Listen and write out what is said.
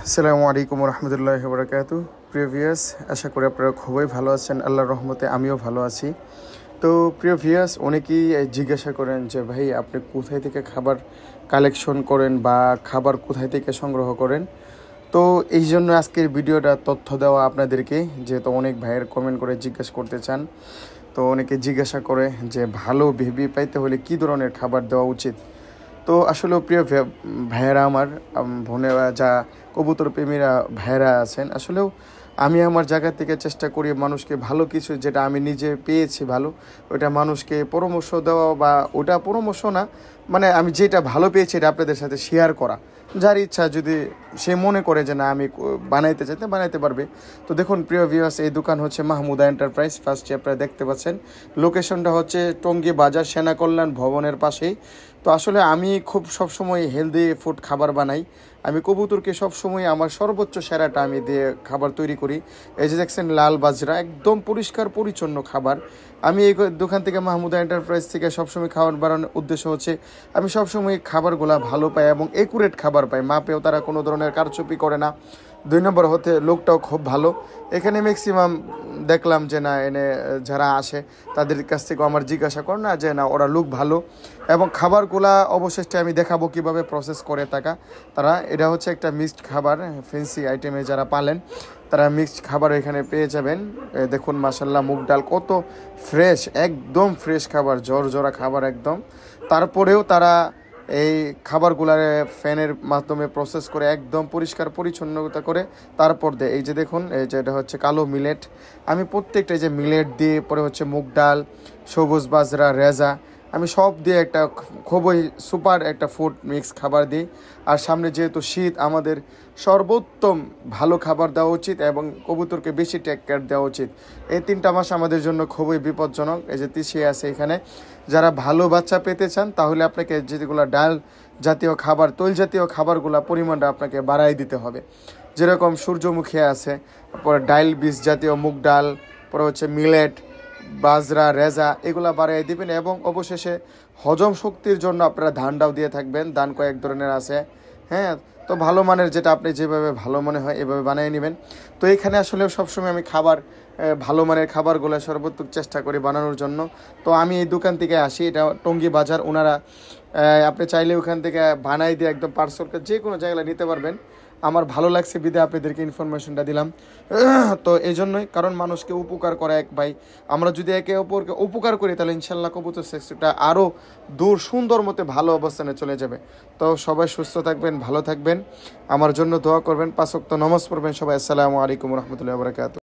আসসালামু আলাইকুম রহমতুল্লাহি ওয়া বারাকাতুহু। প্রিয় ভিউয়ার্স, আশা করি আপনারা খুবই ভালো আছেন। আল্লাহর রহমতে আমিও ভালো আছি। তো প্রিয় ভিউয়ার্স, অনেকেই জিজ্ঞাসা করেন যে ভাই আপনি কোথায় থেকে খাবার কালেকশন করেন বা খাবার কোথায় থেকে সংগ্রহ করেন। তো এই জন্য আজকের ভিডিওটা তথ্য দেওয়া আপনাদেরকে, যেহেতু অনেক ভাইয়ের কমেন্ট করে জিজ্ঞাসা করতে চান। তো অনেকে জিজ্ঞাসা করে যে ভালো বেবি পাইতে হলে কী ধরনের খাবার দেওয়া উচিত। তো আসলে প্রিয় ভাইয়েরা আমার, বোনেরা যা কবুতর প্রেমীরা ভাইয়েরা আছেন, আসলেও আমি আমার জায়গা থেকে চেষ্টা করি মানুষকে ভালো কিছু, যেটা আমি নিজে পেয়েছি ভালো, ওইটা মানুষকে পরামর্শ দেওয়া, বা ওটা পরামর্শ না, মানে আমি যেটা ভালো পেয়েছি এটা আপনাদের সাথে শেয়ার করা। যার ইচ্ছা, যদি সে মনে করে যে না আমি বানাইতে চাইতে বানাইতে পারবে। তো দেখুন প্রিয় ভিউয়ার্স, এই দোকান হচ্ছে মাহমুদা এন্টারপ্রাইজ। ফার্স্টে আপনারা দেখতে পাচ্ছেন লোকেশনটা হচ্ছে টঙ্গী বাজার, সেনা কল্যাণ ভবনের পাশেই। তো আসলে আমি খুব সবসময় হেলদি ফুড খাবার বানাই। আমি কবুতরকে সবসময় আমার সর্বোচ্চ সেরাটা আমি দিয়ে খাবার তৈরি করি। এই যে দেখছেন লাল বাজরা, একদম পরিষ্কার পরিচ্ছন্ন খাবার। আমি এই দোকান থেকে, মাহমুদা এন্টারপ্রাইজ থেকে সবসময় খাবার বানানোর উদ্দেশ্য হচ্ছে আমি সবসময় খাবারগুলো ভালো পাই এবং একুরেট খাবার পাই। মাপেও তারা কোনো ধরনের কারচুপি করে না। 2 নম্বর হতে লোকটাও খুব ভালো। এখানে ম্যাক্সিমাম দেখলাম যে না, এনে যারা আসে তাদের কাছ থেকে আমার জিজ্ঞাসা করে না যে না ওরা লোক ভালো, এবং খাবারগুলা অবশেষে আমি দেখাবো কিভাবে প্রসেস করে তারা। এটা হচ্ছে একটা মিক্সড খাবার, ফ্যান্সি আইটেমে যারা পালেন তারা মিক্সড খাবার এখানে পেয়ে যাবেন। দেখুন মাশাল্লাহ, মুগ ডাল কত ফ্রেশ, একদম ফ্রেশ খাবার, জোরা খাবার একদম। তারপরেও তারা এই খাবারগুলার ফ্যানের মাধ্যমে প্রসেস করে একদম পরিষ্কার পরিচ্ছন্নতা করে তারপর দেয়। এই যে দেখুন, এই যে এটা হচ্ছে কালো মিলেট। আমি প্রত্যেকটা যে মিলেট দিয়ে, পরে হচ্ছে মুগ ডাল, সবুজ বাজরা, রেজা, আমি সব দিয়ে একটা খুবই সুপার একটা ফুড মিক্স খাবার দিই। আর সামনে যেহেতু শীত, আমাদের সর্বোত্তম ভালো খাবার দেওয়া উচিত এবং কবুতরকে বেশি টেক কেয়ার দেওয়া উচিত। এই 3টা মাস আমাদের জন্য খুবই বিপজ্জনক। এই যে তিসি আছে এখানে, যারা ভালো বাচ্চা পেতে চান তাহলে আপনাকে যেগুলো ডাল জাতীয় খাবার, তৈল জাতীয় খাবারগুলো পরিমাণটা আপনাকে বাড়াই দিতে হবে। যেরকম সূর্যমুখী আছে, পরে ডাইল বীজ জাতীয় মুগ ডাল, পরে হচ্ছে মিলেট, বাজরা, রেজা, এগুলা বাড়াই দিবেন। এবং অবশেষে হজম শক্তির জন্য আপনারা ধানটাও দিয়ে থাকবেন। ধান কয়েক ধরনের আছে, হ্যাঁ। তো ভালো মানের, যেটা আপনি যেভাবে ভালো মনে হয় এভাবে বানিয়ে নেবেন। তো এখানে আসলে সবসময় আমি ভালো মানের খাবারগুলো সর্বোত্তম চেষ্টা করি বানানোর জন্য। তো আমি এই দোকান থেকে আসি, এটা টঙ্গী বাজার। ওনারা আপনি চাইলে ওখান থেকে বানাই দিয়ে একদম পার্সেলকে যে কোনো জায়গায় নিতে পারবেন। আমার ভালো লাগছে বিধে আপনাদেরকে ইনফরমেশনটা দিলাম। তো এই জন্যই, কারণ মানুষকে উপকার করে এক ভাই, আমরা যদি একে অপরকে উপকার করি তাহলে ইনশাল্লাহ কবুতর সেক্টরটা আরও দূর সুন্দর মতে ভালো অবস্থানে চলে যাবে। তো সবাই সুস্থ থাকবেন, ভালো থাকবেন, আমার জন্য দোয়া করবেন, 5 ওয়াক্ত নামাজ পড়বেন সবাই। আসসালামু আলাইকুম রহমতুল্লাহি ওয়া বারাকাতুহু।